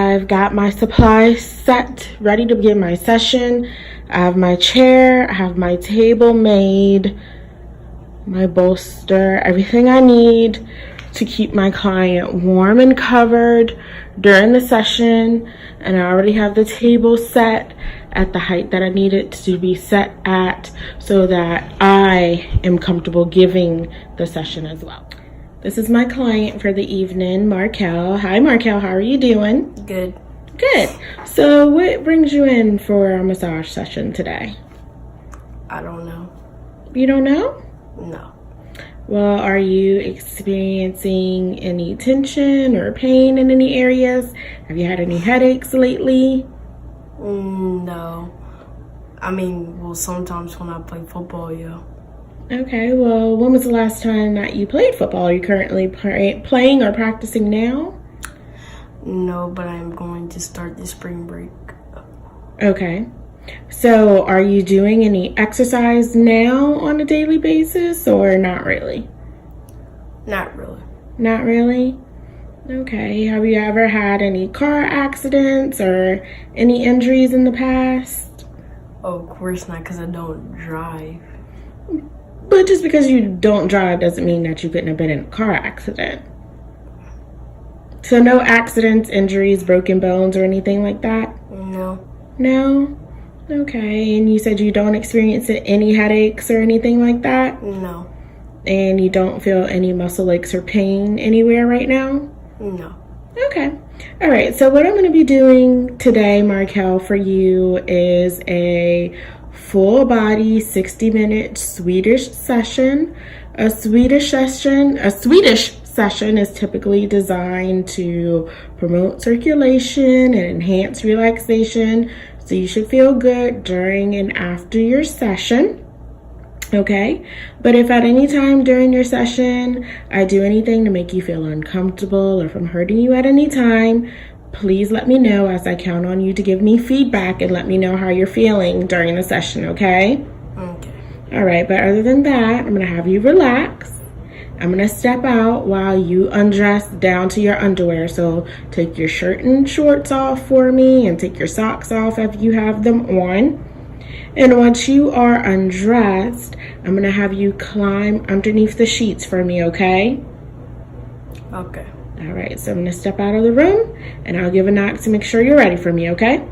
I've got my supplies set, ready to begin my session. I have my chair, I have my table made, my bolster, everything I need to keep my client warm and covered during the session. And I already have the table set at the height that I need it to be set at so that I am comfortable giving the session as well. This is my client for the evening, Markel. Hi, Markel. How are you doing? Good. Good. So what brings you in for a massage session today? I don't know. You don't know? No. Well, are you experiencing any tension or pain in any areas? Have you had any headaches lately? No. I mean, well, sometimes when I play football, yeah. Okay, well, when was the last time that you played football? Are you currently playing or practicing now? No, but I'm going to start the spring break. Okay. So are you doing any exercise now on a daily basis or not really? Not really. Not really? Okay. Have you ever had any car accidents or any injuries in the past? Oh, of course not, because I don't drive. But just because you don't drive doesn't mean that you couldn't have been in a car accident. So no accidents, injuries, broken bones, or anything like that? No. No? Okay. And you said you don't experience any headaches or anything like that? No. And you don't feel any muscle aches or pain anywhere right now? No. Okay. All right. So what I'm going to be doing today, Markel, for you is a full body 60-minute Swedish session. A Swedish session is typically designed to promote circulation and enhance relaxation. So you should feel good during and after your session. Okay, but if at any time during your session I do anything to make you feel uncomfortable or if I'm hurting you at any time, please let me know, as I count on you to give me feedback and let me know how you're feeling during the session, okay? Okay. All right, but other than that, I'm going to have you relax. I'm going to step out while you undress down to your underwear. So take your shirt and shorts off for me and take your socks off if you have them on. And once you are undressed, I'm going to have you climb underneath the sheets for me, okay? Okay. All right, so I'm going to step out of the room and I'll give a knock to make sure you're ready for me, okay?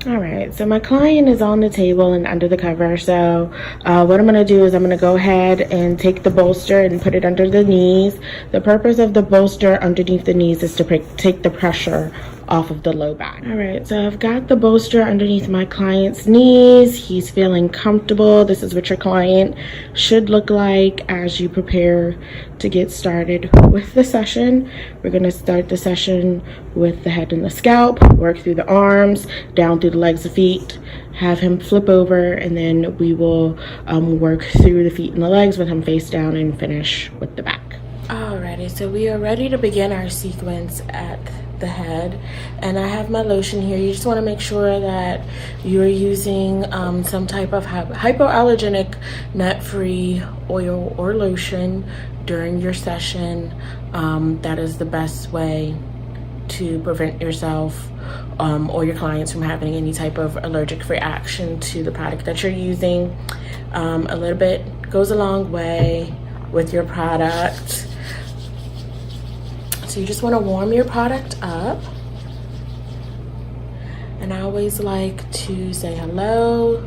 All right, so my client is on the table and under the cover. So what I'm going to do is I'm going to go ahead and take the bolster and put it under the knees. The purpose of the bolster underneath the knees is to take the pressure off of the low back. All right, so I've got the bolster underneath my client's knees. He's feeling comfortable. This is what your client should look like as you prepare to get started with the session. We're going to start the session with the head and the scalp, work through the arms, down through the legs and feet, have him flip over, and then we will work through the feet and the legs with him face down and finish with the back. Alrighty, so we are ready to begin our sequence at the head, and I have my lotion here. You just want to make sure that you're using some type of hypoallergenic nut-free oil or lotion during your session. That is the best way to prevent yourself or your clients from having any type of allergic reaction to the product that you're using. A little bit goes a long way with your product. So you just want to warm your product up. And I always like to say hello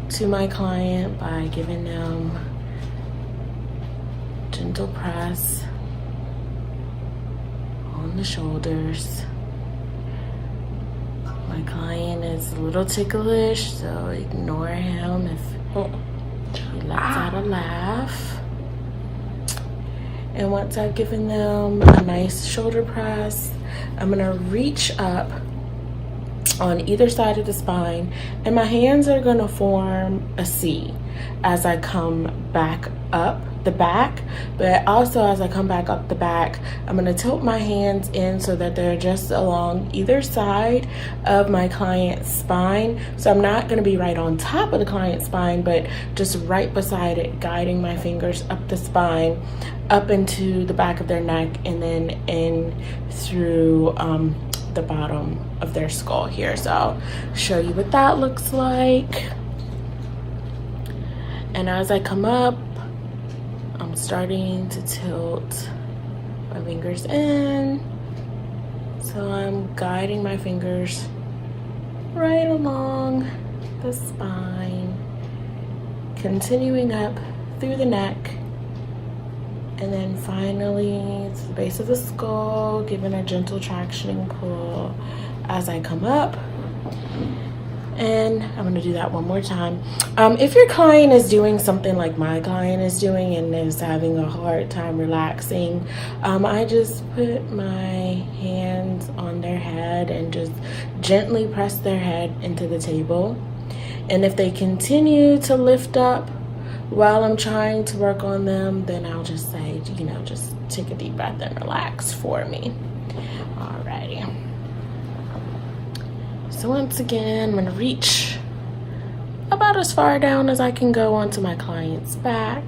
to my client by giving them gentle press on the shoulders. My client is a little ticklish, so ignore him if he lets out a laugh. And once I've given them a nice shoulder press, I'm gonna reach up on either side of the spine, and my hands are gonna form a C as I come back up the back. But also as I come back up the back, I'm gonna tilt my hands in so that they're just along either side of my client's spine. So I'm not gonna be right on top of the client's spine, but just right beside it, guiding my fingers up the spine, up into the back of their neck, and then in through the bottom of their skull here. So I'll show you what that looks like. And as I come up, I'm starting to tilt my fingers in. So I'm guiding my fingers right along the spine, continuing up through the neck, and then finally to the base of the skull, giving a gentle tractioning pull as I come up. And I'm gonna do that one more time. If your client is doing something like my client is doing and is having a hard time relaxing, I just put my hands on their head and just gently press their head into the table. And if they continue to lift up while I'm trying to work on them, then I'll just say, you know, just take a deep breath and relax for me. Alrighty. So once again, I'm gonna reach about as far down as I can go onto my client's back,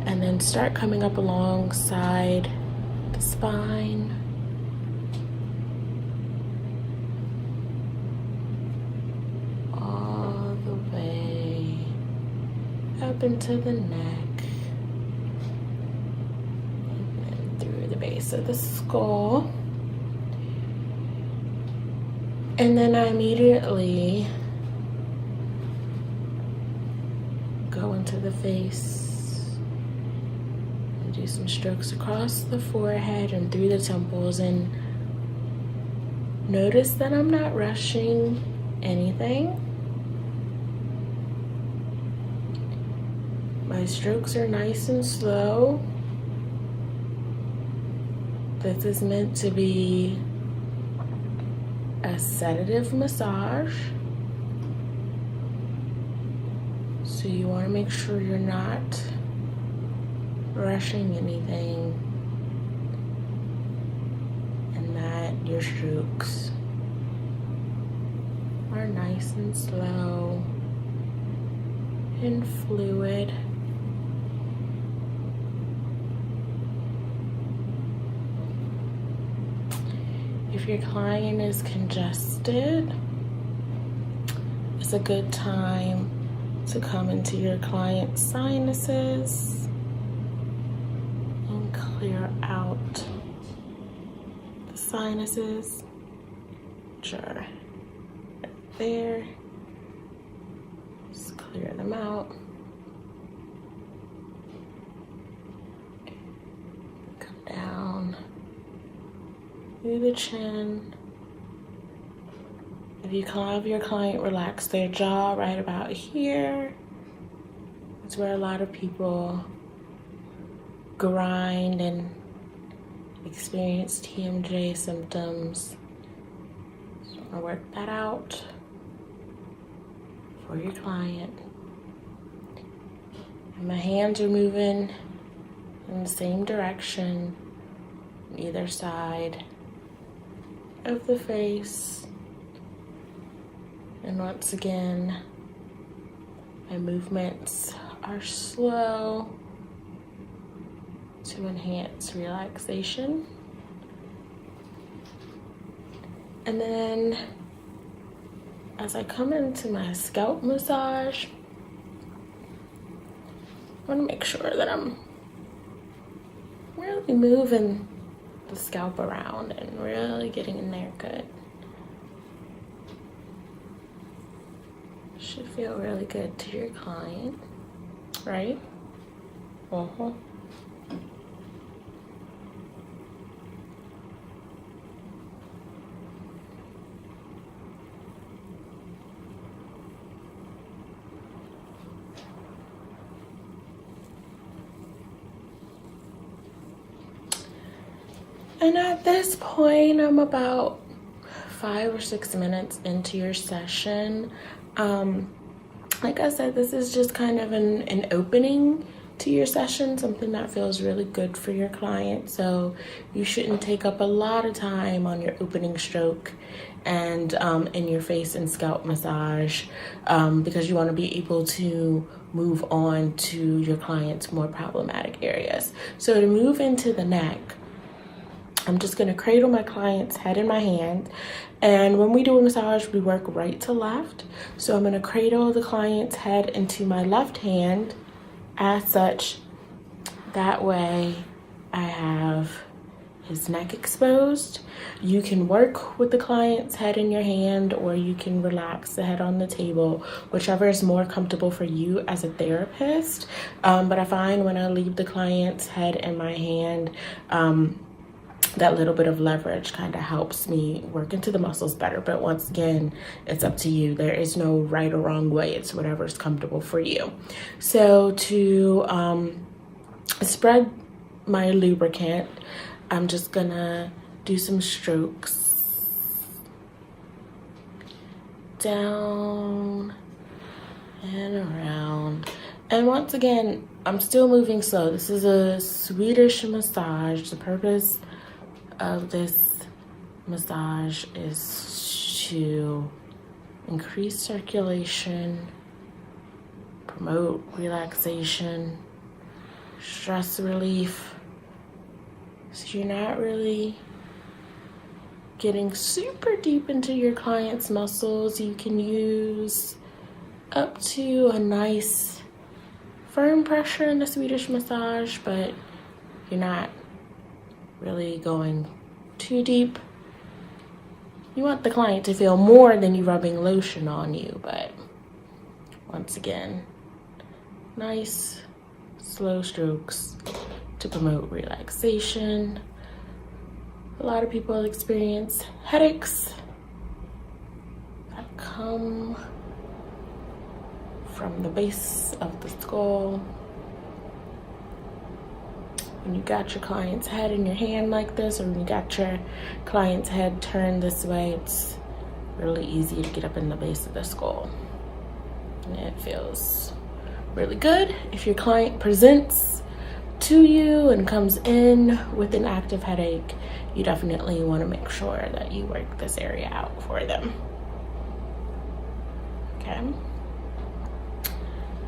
and then start coming up alongside the spine. All the way up into the neck, and then through the base of the skull. And then I immediately go into the face and do some strokes across the forehead and through the temples, and notice that I'm not rushing anything. My strokes are nice and slow. This is meant to be a sedative massage, so you want to make sure you're not rushing anything and that your strokes are nice and slow and fluid. If your client is congested, it's a good time to come into your client's sinuses and clear out the sinuses, which are right there. Just clear them out. Come down through the chin. If you have your client relax their jaw right about here, it's where a lot of people grind and experience TMJ symptoms. So I'm gonna work that out for your client. And my hands are moving in the same direction on either side of the face. And once again, my movements are slow to enhance relaxation. And then as I come into my scalp massage, I want to make sure that I'm really moving the scalp around and really getting in there good. Should feel really good to your client, right? And at this point, I'm about 5 or 6 minutes into your session. Like I said, this is just kind of an opening to your session, something that feels really good for your client. So you shouldn't take up a lot of time on your opening stroke and in your face and scalp massage, because you want to be able to move on to your client's more problematic areas. So to move into the neck, I'm just going to cradle my client's head in my hand. And when we do a massage, we work right to left. So I'm going to cradle the client's head into my left hand as such. That way I have his neck exposed. You can work with the client's head in your hand, or you can relax the head on the table, whichever is more comfortable for you as a therapist. But I find when I leave the client's head in my hand, that little bit of leverage kind of helps me work into the muscles better. But once again, it's up to you. There is no right or wrong way. It's whatever's comfortable for you. So to spread my lubricant, I'm just gonna do some strokes down and around. And once again, I'm still moving slow. This is a Swedish massage. The purpose of this massage is to increase circulation, promote relaxation, stress relief. So you're not really getting super deep into your client's muscles. You can use up to a nice firm pressure in the Swedish massage, but you're not really going too deep. You want the client to feel more than you rubbing lotion on you, but once again, nice slow strokes to promote relaxation. A lot of people experience headaches that come from the base of the skull. When you got your client's head in your hand like this, or when you got your client's head turned this way, it's really easy to get up in the base of the skull. And it feels really good. If your client presents to you and comes in with an active headache, you definitely want to make sure that you work this area out for them. Okay.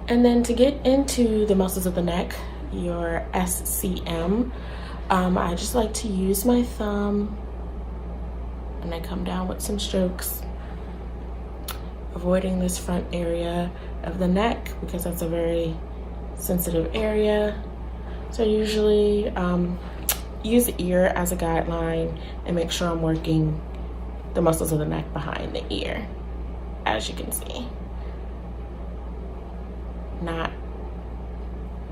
And then to get into the muscles of the neck, your SCM, I just like to use my thumb and I come down with some strokes, avoiding this front area of the neck because that's a very sensitive area. So I usually use the ear as a guideline and make sure I'm working the muscles of the neck behind the ear, as you can see. Not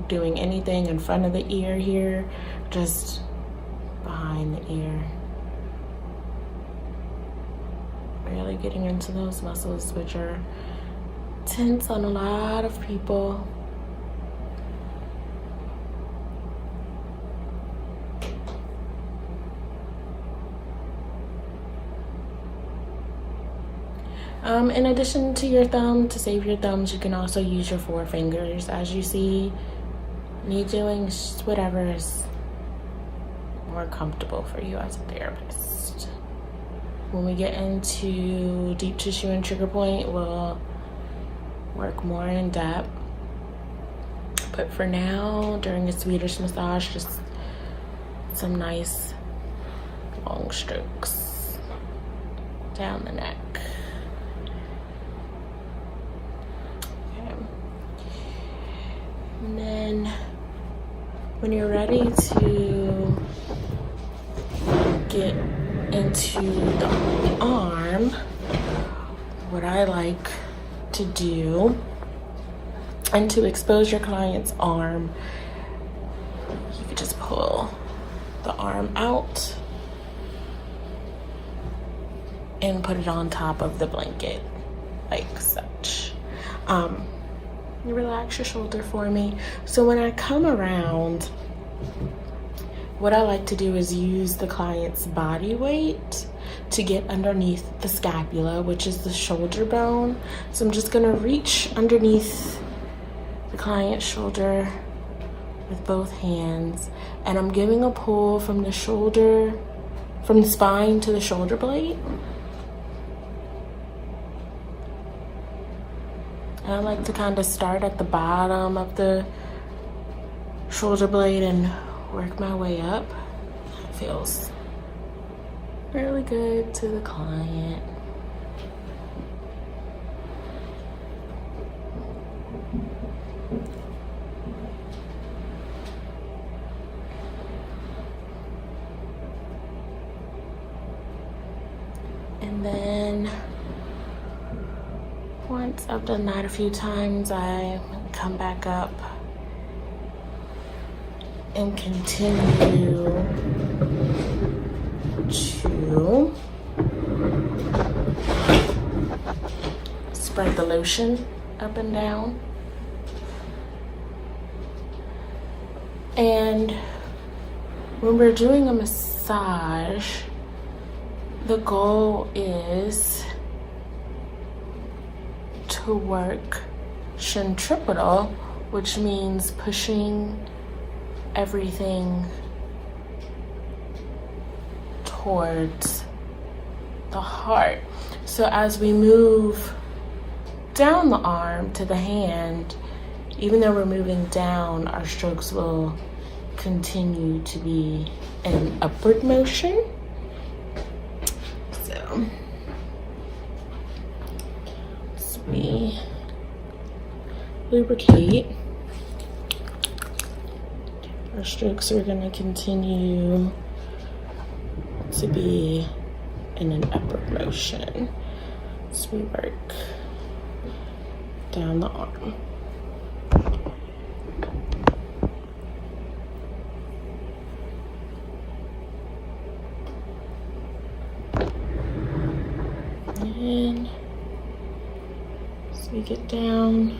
doing anything in front of the ear here, just behind the ear. Really getting into those muscles which are tense on a lot of people. In addition to your thumb, to save your thumbs, you can also use your 4 fingers as you see me doing, whatever is more comfortable for you as a therapist. When we get into deep tissue and trigger point, we'll work more in depth. But for now, during a Swedish massage, just some nice long strokes down the neck. Okay. And then when you're ready to get into the arm, what I like to do, and to expose your client's arm, you could just pull the arm out and put it on top of the blanket like such. You relax your shoulder for me. So when I come around, what I like to do is use the client's body weight to get underneath the scapula, which is the shoulder bone. So I'm just gonna reach underneath the client's shoulder with both hands, and I'm giving a pull from the shoulder, from the spine to the shoulder blade. And I like to kind of start at the bottom of the shoulder blade and work my way up. It feels really good to the client. And then once I've done that a few times, I come back up and continue to spread the lotion up and down. And when we're doing a massage, the goal is to work centripetal, which means pushing everything towards the heart. So as we move down the arm to the hand, even though we're moving down, our strokes will continue to be in upward motion. So as we lubricate, our strokes are going to continue to be in an upward motion as we work down the arm. And as we get down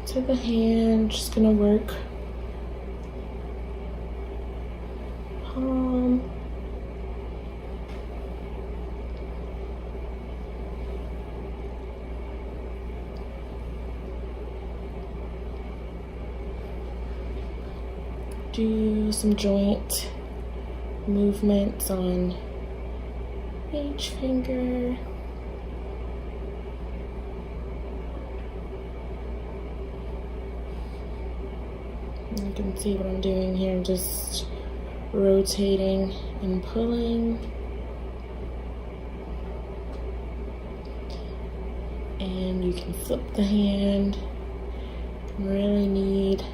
to the hand, just gonna work palm, do some joint movements on each finger. You can see what I'm doing here. I'm just rotating and pulling. And you can flip the hand. Really knead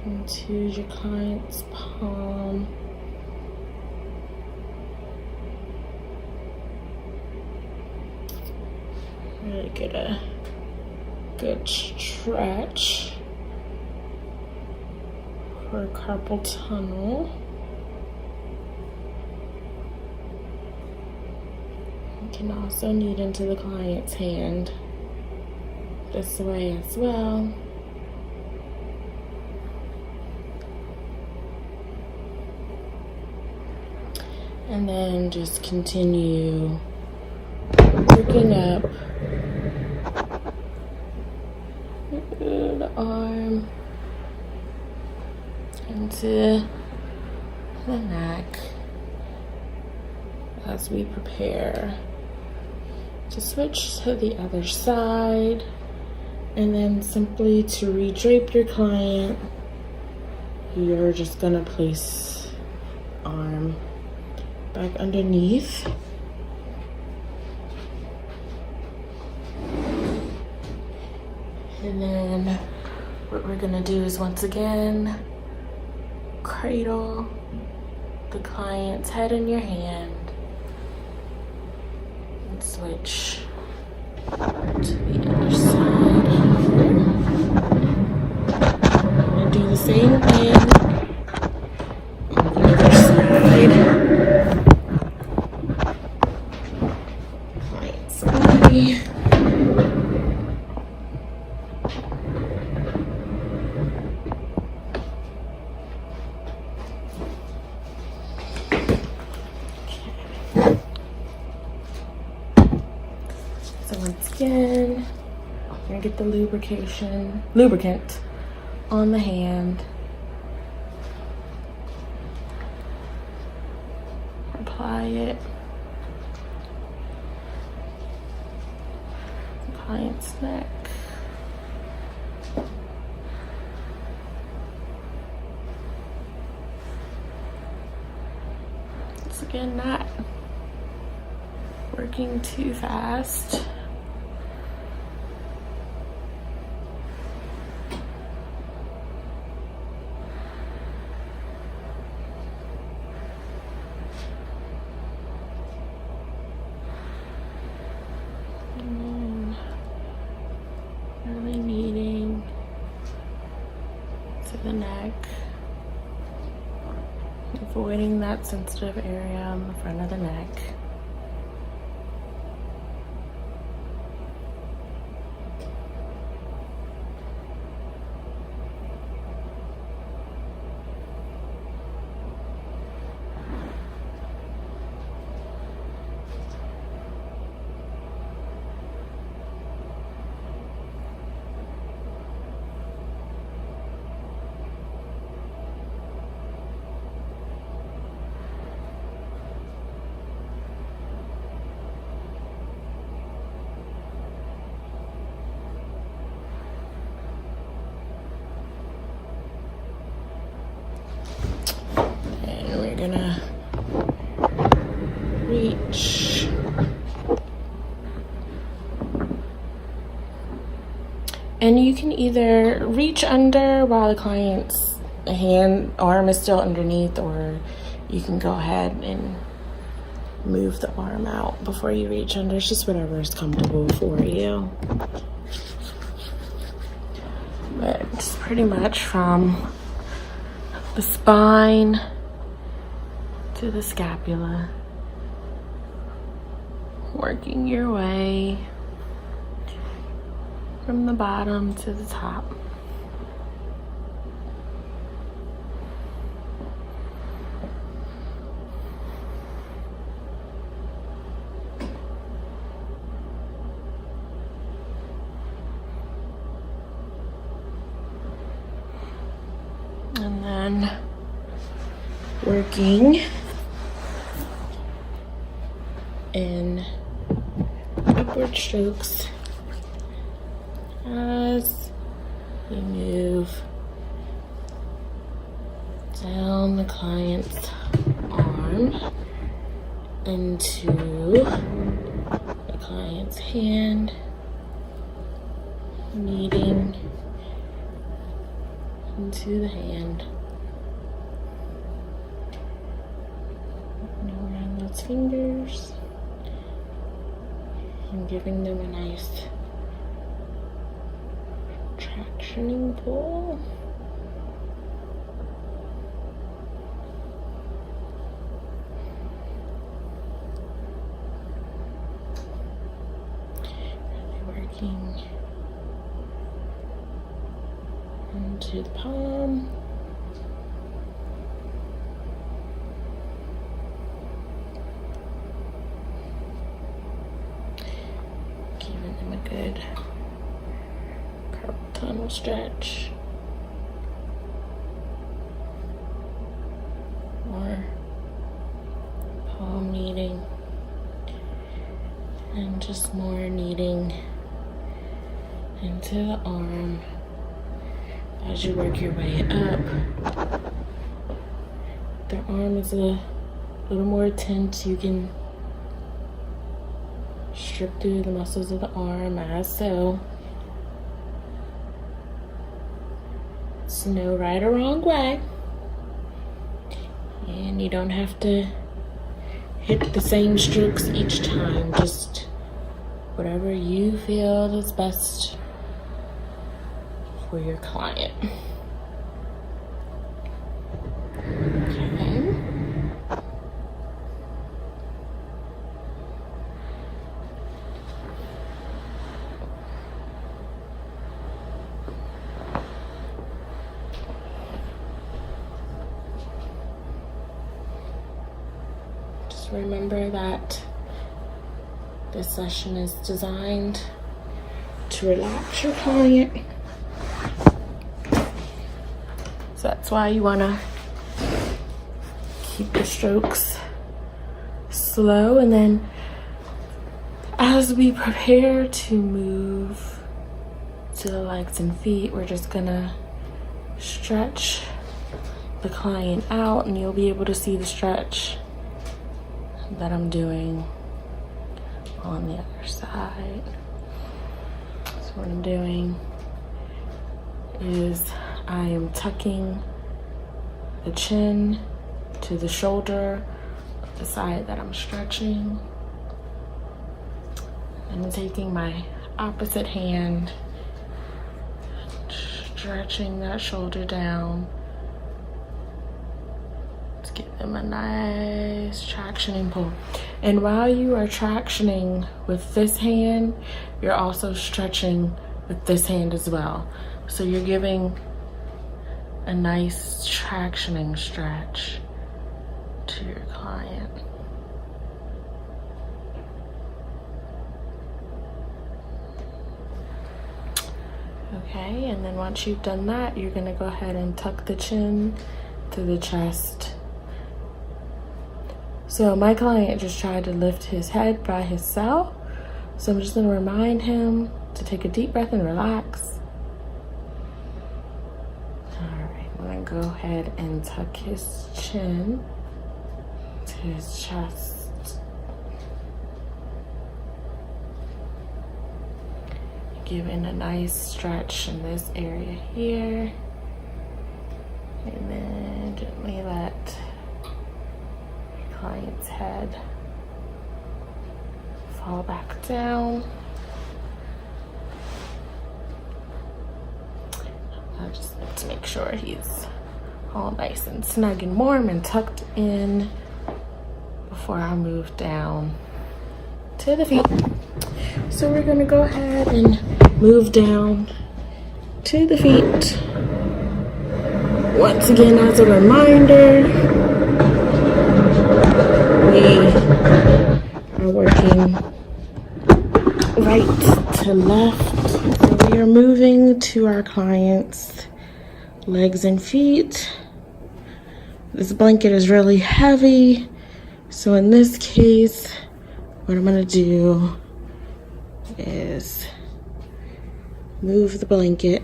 into your client's palm. Really get a good stretch for carpal tunnel. You can also knead into the client's hand this way as well. And then just continue working up the arm into the neck as we prepare to switch to the other side. And then simply to re-drape your client, you're just gonna place arm back underneath. And then what we're gonna do is once again cradle the client's head in your hand and switch to the other side here. And do the same thing on the other side. Client's body. So once again, I'm gonna get the lubricant on the hand. Apply it. The client's neck. Once again, not working too fast. And then really kneading to the neck, avoiding that sensitive area on the front of the neck. And we're gonna reach. And you can either reach under while the client's arm is still underneath, or you can go ahead and move the arm out before you reach under. It's just whatever is comfortable for you. But it's pretty much from the spine to the scapula, working your way from the bottom to the top. And then working in upward strokes as we move down the client's arm into the client's hand, kneading into the hand. Around those fingers and giving them a nice tractioning pull. Really working into the palm. Giving them a good carpal tunnel stretch. More palm kneading. And just more kneading into the arm as you work your way up. The arm is a little more tense. You can strip through the muscles of the arm as so. It's no right or wrong way. And you don't have to hit the same strokes each time. Just whatever you feel is best for your client. Okay. Just remember that This session is designed to relax your client. So that's why you want to keep the strokes slow. And then as we prepare to move to the legs and feet, we're just gonna stretch the client out, and you'll be able to see the stretch that I'm doing on the other side. So what I'm doing is I am tucking the chin to the shoulder of the side that I'm stretching, and I'm taking my opposite hand, stretching that shoulder down to give them a nice traction and pull. And while you are tractioning with this hand, you're also stretching with this hand as well. So you're giving a nice tractioning stretch to your client. Okay, and then once you've done that, you're gonna go ahead and tuck the chin to the chest. So my client just tried to lift his head by himself. So I'm just gonna remind him to take a deep breath and relax. All right, I'm gonna go ahead and tuck his chin to his chest. Giving a nice stretch in this area here. And then gently let your client's head fall back down. I just need to make sure he's all nice and snug and warm and tucked in before I move down to the feet. So we're gonna go ahead and move down to the feet. Once again, as a reminder, we are working right to left. So we are moving to our client's legs and feet. This blanket is really heavy. So in this case, what I'm gonna do is move the blanket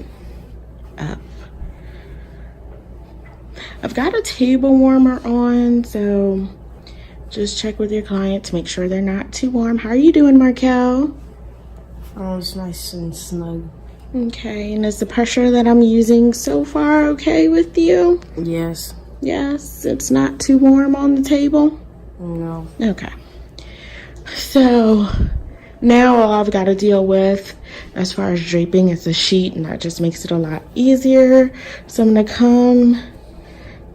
up. I've got a table warmer on, so just check with your client to make sure they're not too warm. How are you doing, Markel? Oh, it's nice and snug. Okay, and is the pressure that I'm using so far okay with you? Yes. Yes, it's not too warm on the table? No. Okay. So now all I've got to deal with as far as draping is the sheet, and that just makes it a lot easier. So I'm going to come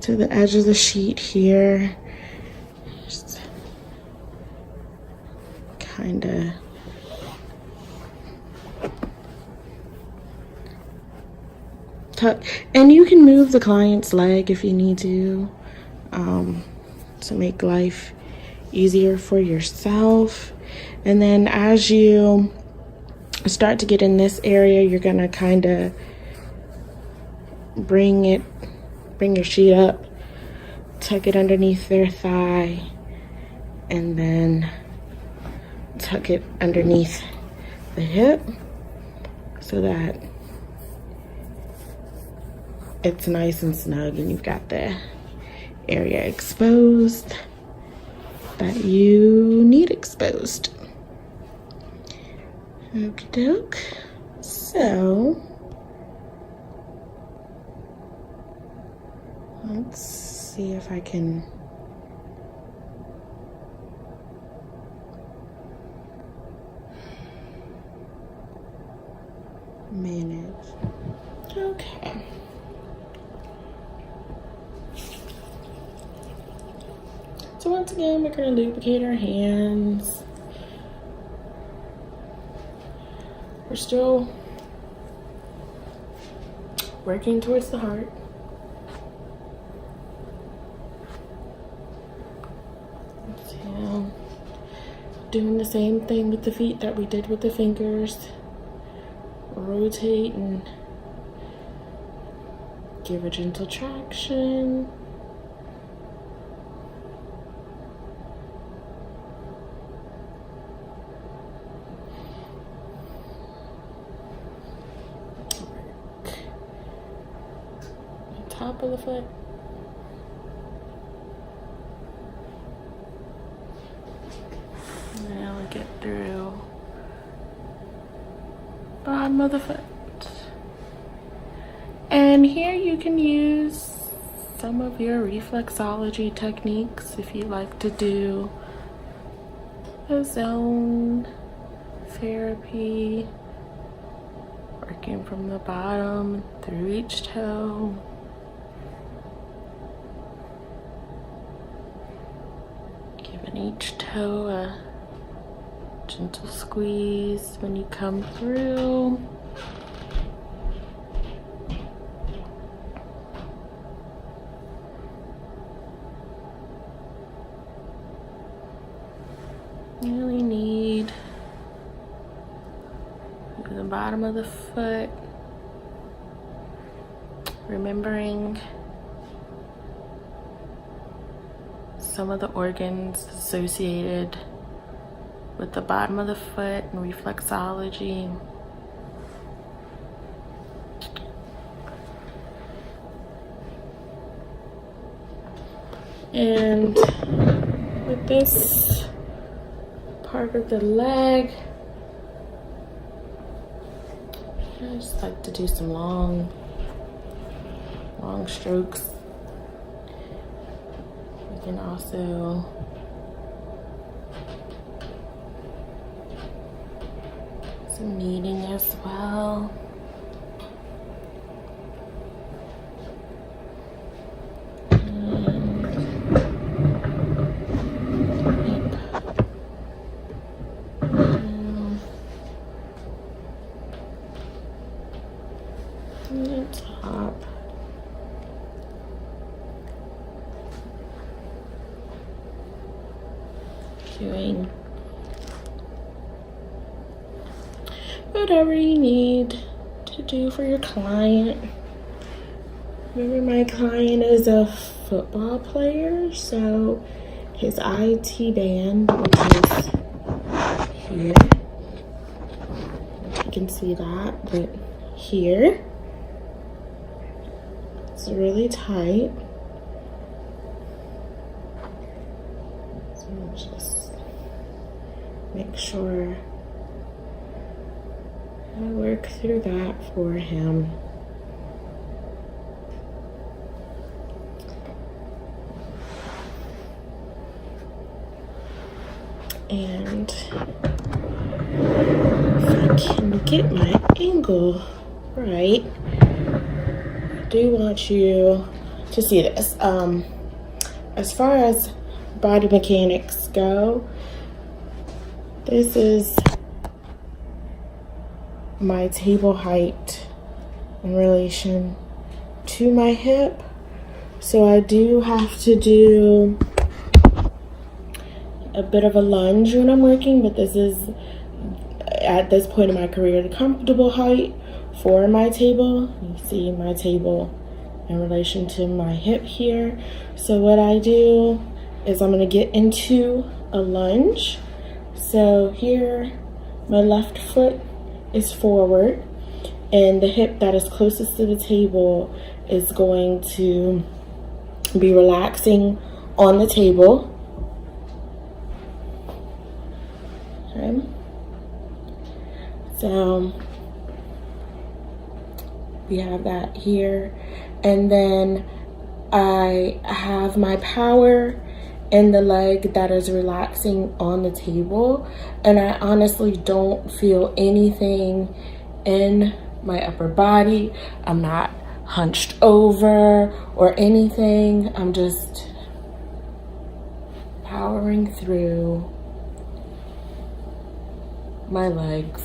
to the edge of the sheet here. Just kind of tuck. And you can move the client's leg if you need to make life easier for yourself. And then as you start to get in this area, you're gonna kind of bring your sheet up, tuck it underneath their thigh, and then tuck it underneath the hip so that it's nice and snug and you've got the area exposed that you need exposed. Okie doke. So let's see if I can manage. Okay. So once again, we're going to lubricate our hands. We're still working towards the heart. Exhale. Doing the same thing with the feet that we did with the fingers. Rotate and give a gentle traction. The top of the foot. Now we get through bottom of the foot. And here you can use some of your reflexology techniques if you like to do a zone therapy, working from the bottom through each toe. Giving each toe a gentle squeeze when you come through. You really need the bottom of the foot, remembering some of the organs associated with the bottom of the foot and reflexology. And with this part of the leg, I just like to do some long strokes. You can also some kneading as well. Top. Doing whatever you need to do for your client. Remember, my client is a football player, so his IT band, which is here, you can see that, but here, it's really tight. So just make sure I work through that for him. And if I can get my angle right, I do want you to see this. As far as body mechanics go, this is my table height in relation to my hip. So I do have to do a bit of a lunge when I'm working, but this is, at this point in my career, the comfortable height for my table. You see my table in relation to my hip here. So what I do is I'm going to get into a lunge. So here, my left foot is forward, and the hip that is closest to the table is going to be relaxing on the table. Okay. So we have that here, and then I have my power in the leg that is relaxing on the table, and I honestly don't feel anything in my upper body. I'm not hunched over or anything. I'm just powering through my legs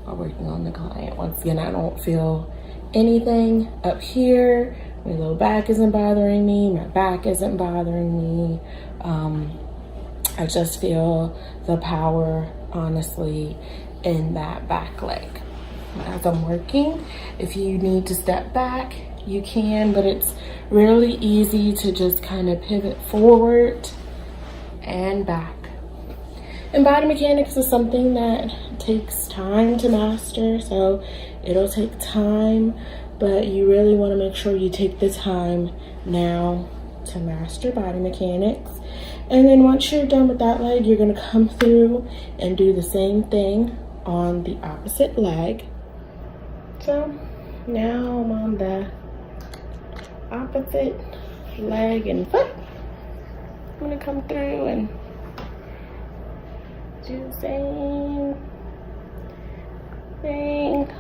while working on the client. Once again, I don't feel anything up here. My low back isn't bothering me. My back isn't bothering me. I just feel the power, honestly, in that back leg. As I'm working, if you need to step back, you can, but it's really easy to just kind of pivot forward and back. And body mechanics is something that takes time to master, so it'll take time, but you really want to make sure you take the time now to master body mechanics. And then once you're done with that leg, you're going to come through and do the same thing on the opposite leg. So now I'm on the opposite leg and foot. I'm going to come through and do the same thing.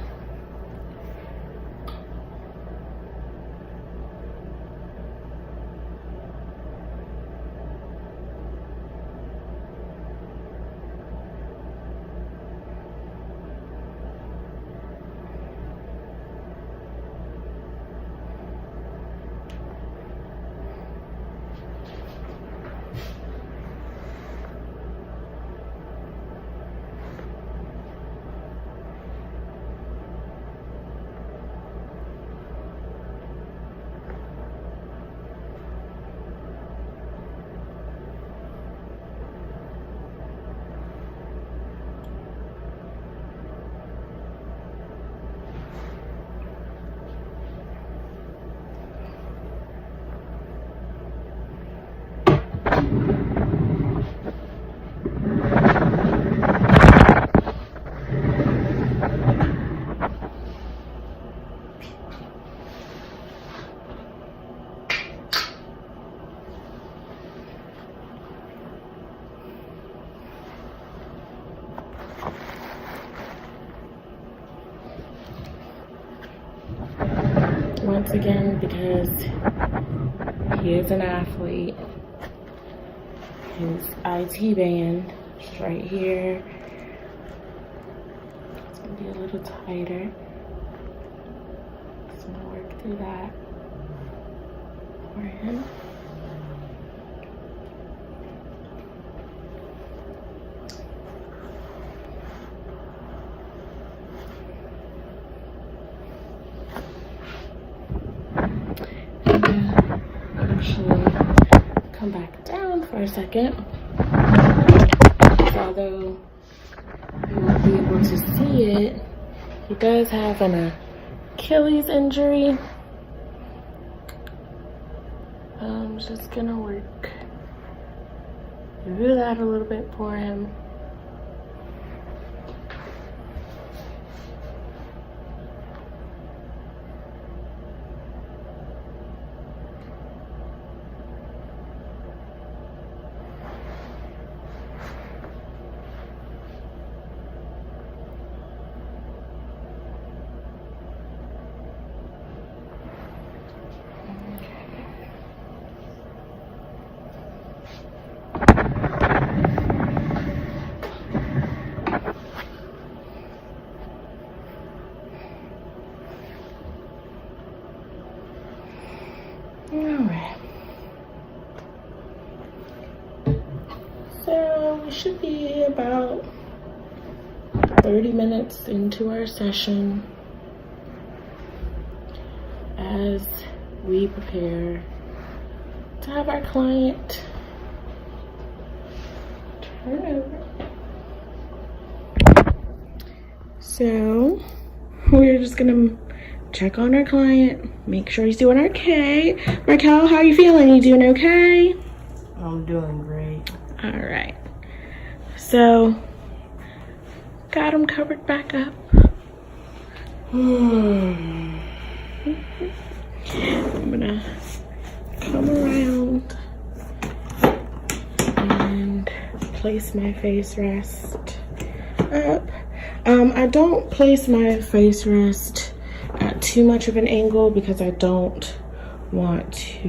Once again, because he is an athlete, his IT band is right here. It's gonna be a little tighter. So I'm gonna work through that for him. Actually come back down for a second. So although you won't be able to see it, he does have an Achilles injury. I'm just gonna work through that a little bit for him. Alright. So we should be about 30 minutes into our session as we prepare to have our client turn over. So we're just gonna check on our client, make sure he's doing okay. Raquel, how are you feeling? You doing okay? I'm doing great. All right. So, got him covered back up. I'm gonna come around and place my face rest up. I don't place my face rest at too much of an angle because I don't want to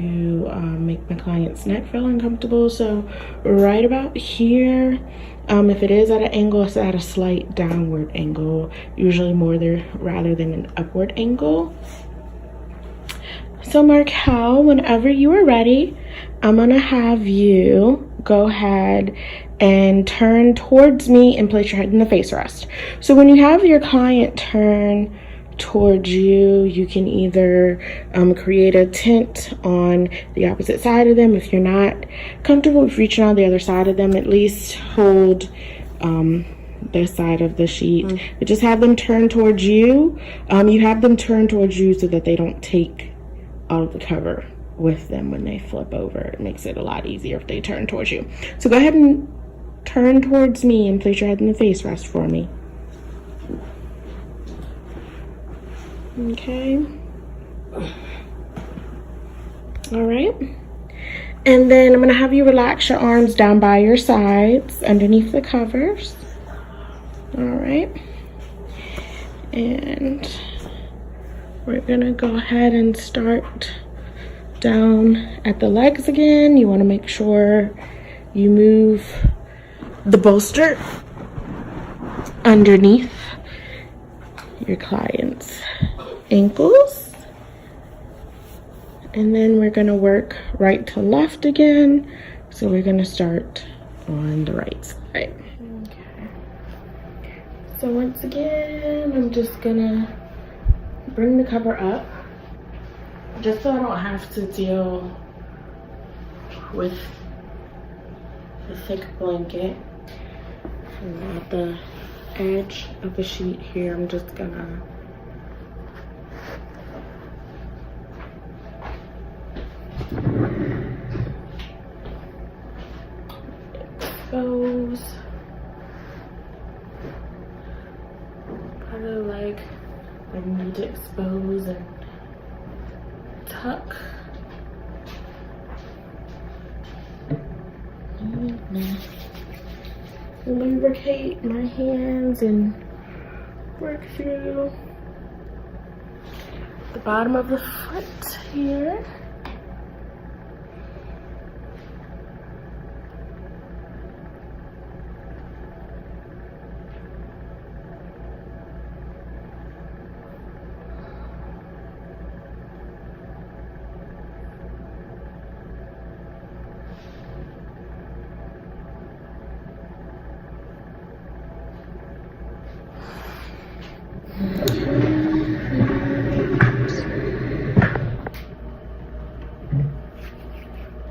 make my client's neck feel uncomfortable. So right about here, if it is at an angle, it's at a slight downward angle, usually more there rather than an upward angle. So Markel, whenever you are ready, I'm gonna have you go ahead and turn towards me and place your head in the face rest. So when you have your client turn towards you, you can either create a tent on the opposite side of them. If you're not comfortable with reaching on the other side of them, at least hold this side of the sheet, but just have them turn towards you. You have them turn towards you so that they don't take all of the cover with them when they flip over. It makes it a lot easier if they turn towards you. So go ahead and turn towards me and place your head in the face rest for me. Okay. All right. And then I'm gonna have you relax your arms down by your sides underneath the covers. All right. And we're gonna go ahead and start down at the legs again. You wanna make sure you move the bolster underneath your client's ankles. And then we're gonna work right to left again. So we're gonna start on the right side. Okay. So once again, I'm just gonna bring the cover up just so I don't have to deal with the thick blanket. And at the edge of the sheet here, I'm just gonna expose part of the leg. I need to expose and tuck. Lubricate my hands and work through the bottom of the foot here.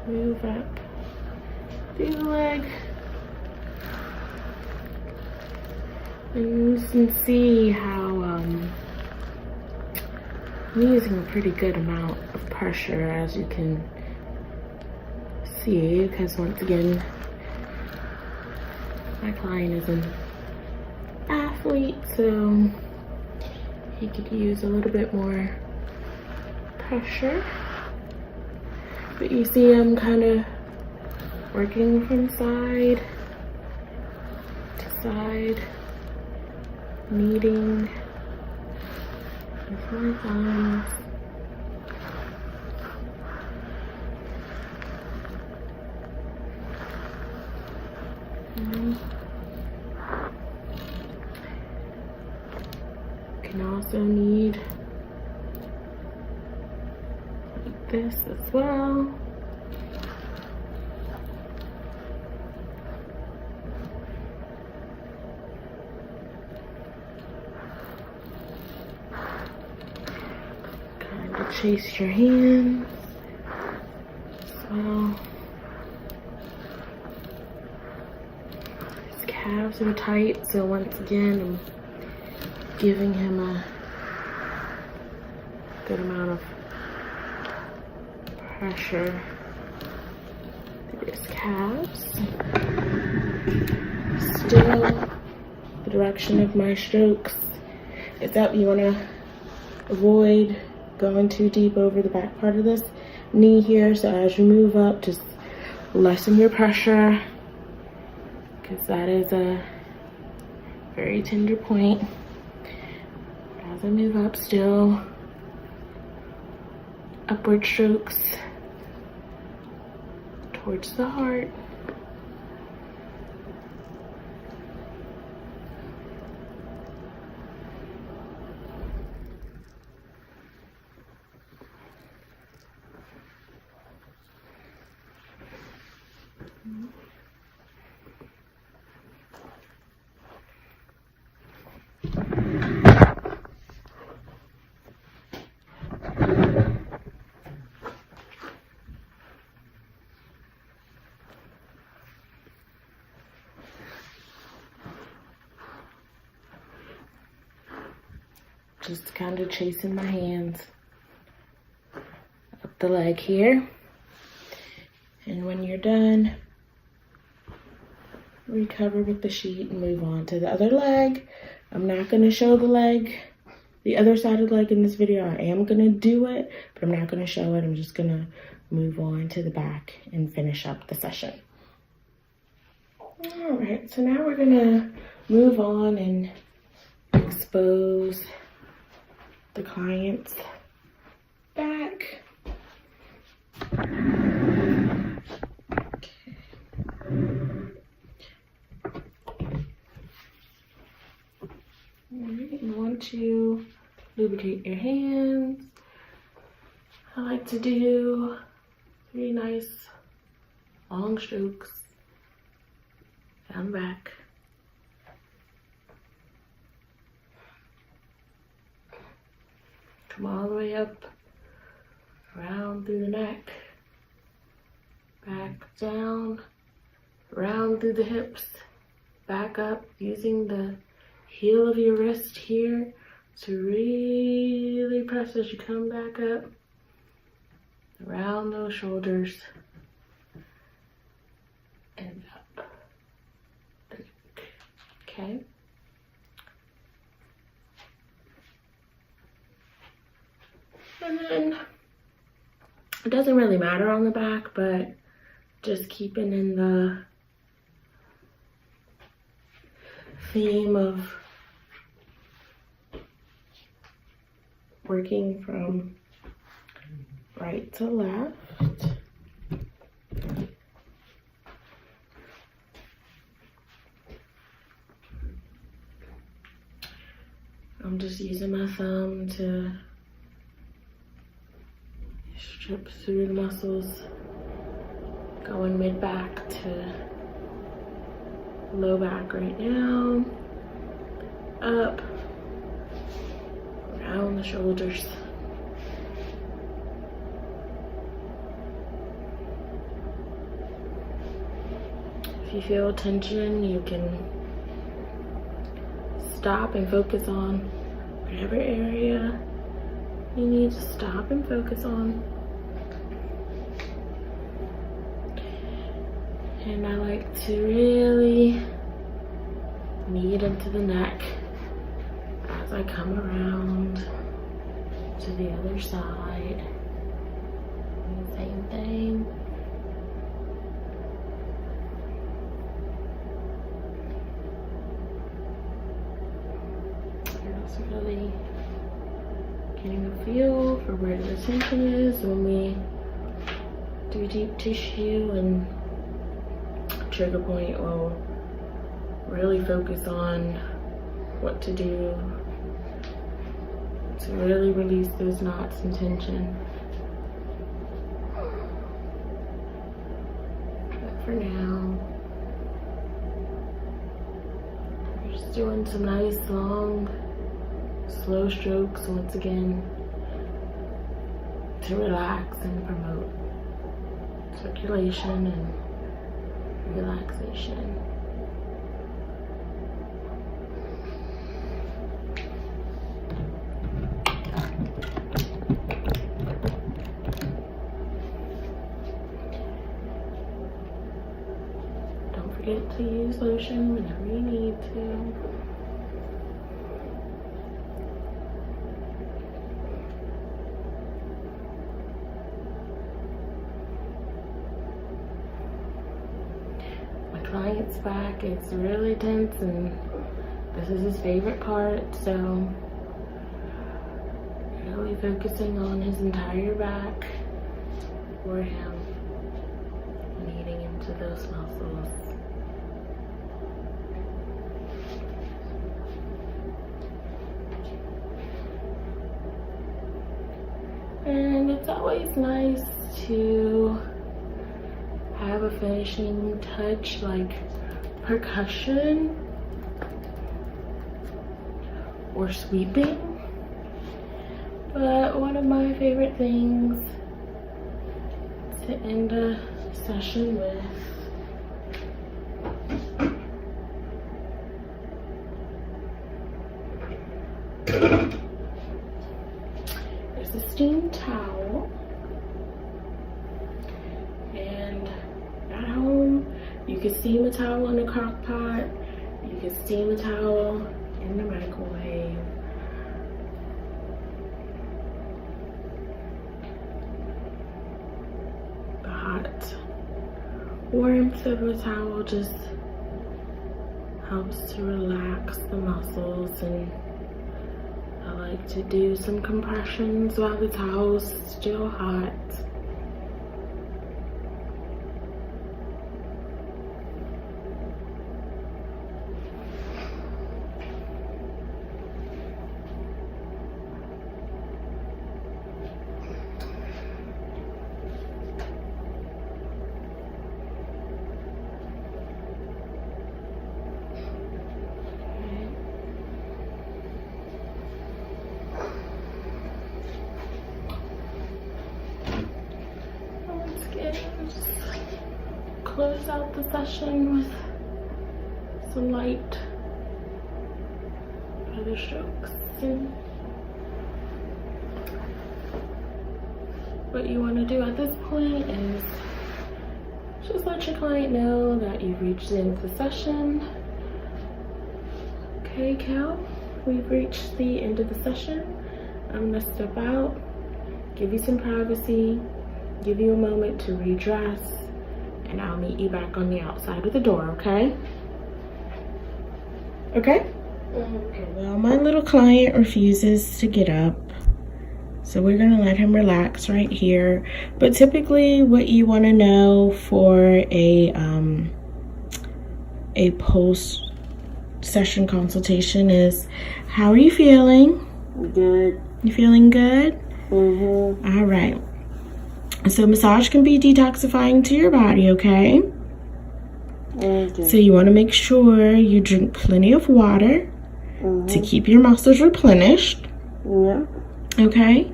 Move up through the leg. And you can see how I'm using a pretty good amount of pressure, as you can see, because once again, my client is an athlete, so he could use a little bit more pressure. But you see I'm kind of working from side to side, kneading with my thumbs. Can also knead like this as well. Kind of chase your hands as well. His calves are tight, so once again I'm giving him a good amount of pressure through his calves. Still, the direction of my strokes is up. You want to avoid going too deep over the back part of this knee here. So as you move up, just lessen your pressure, because that is a very tender point. As I move up, still upward strokes towards the heart. Just kind of chasing my hands up the leg here. And when you're done, recover with the sheet and move on to the other leg. I'm not going to show the other side of the leg in this video. I am going to do it, but I'm not going to show it. I'm just going to move on to the back and finish up the session. All right, so now we're going to move on and expose the client's back. Alright, you want to lubricate your hands. I like to do 3 nice long strokes down the back. Come all the way up, around through the neck, back down, around through the hips, back up, using the heel of your wrist here to really press as you come back up, around those shoulders, and up. Okay. And then, it doesn't really matter on the back, but just keeping in the theme of working from right to left. I'm just using my thumb to strip through the muscles, going mid-back to low back right now, up, around the shoulders. If you feel tension, you can stop and focus on whatever area you need to stop and focus on. And I like to really knead into the neck as I come around to the other side. Same thing. You're also really getting a feel for where the tension is when we do deep tissue, and trigger point will really focus on what to do to really release those knots and tension. But for now, we're just doing some nice long slow strokes once again to relax and promote circulation and relaxation. Don't forget to use lotion whenever you need to. Client's back is really tense, and this is his favorite part, so really focusing on his entire back for him, kneading into those muscles. And it's always nice to have a finishing touch like percussion or sweeping, but one of my favorite things to end a session with some towel. And at home, you can steam a towel in a crock pot. You can steam a towel in the microwave. The hot warmth of a towel just helps to relax the muscles, and I like to do some compressions while the towel's still hot. Close out the session with some light feather strokes. And what you want to do at this point is just let your client know that you've reached the end of the session. Okay, Cal, we've reached the end of the session. I'm gonna step out, give you some privacy, give you a moment to redress, and I'll meet you back on the outside of the door, okay? Okay? Okay. Well, my little client refuses to get up, so we're gonna let him relax right here. But typically what you wanna know for a post-session consultation is, how are you feeling? Good. You feeling good? Mm-hmm. All right. So massage can be detoxifying to your body, okay? Okay. So you want to make sure you drink plenty of water to keep your muscles replenished. Yeah. Okay?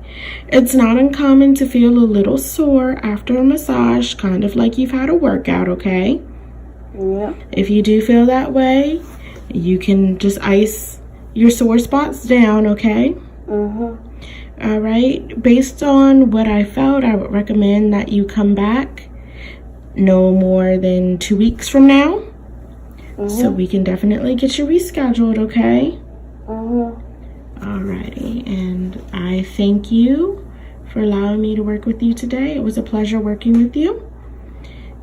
It's not uncommon to feel a little sore after a massage, kind of like you've had a workout, okay? Yeah. If you do feel that way, you can just ice your sore spots down, okay? All right, based on what I felt, I would recommend that you come back no more than 2 weeks from now. So we can definitely get you rescheduled, okay? Alrighty, and I thank you for allowing me to work with you today. It was a pleasure working with you.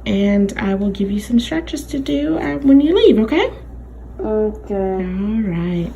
And I will give you some stretches to do when you leave, okay? Okay. All right.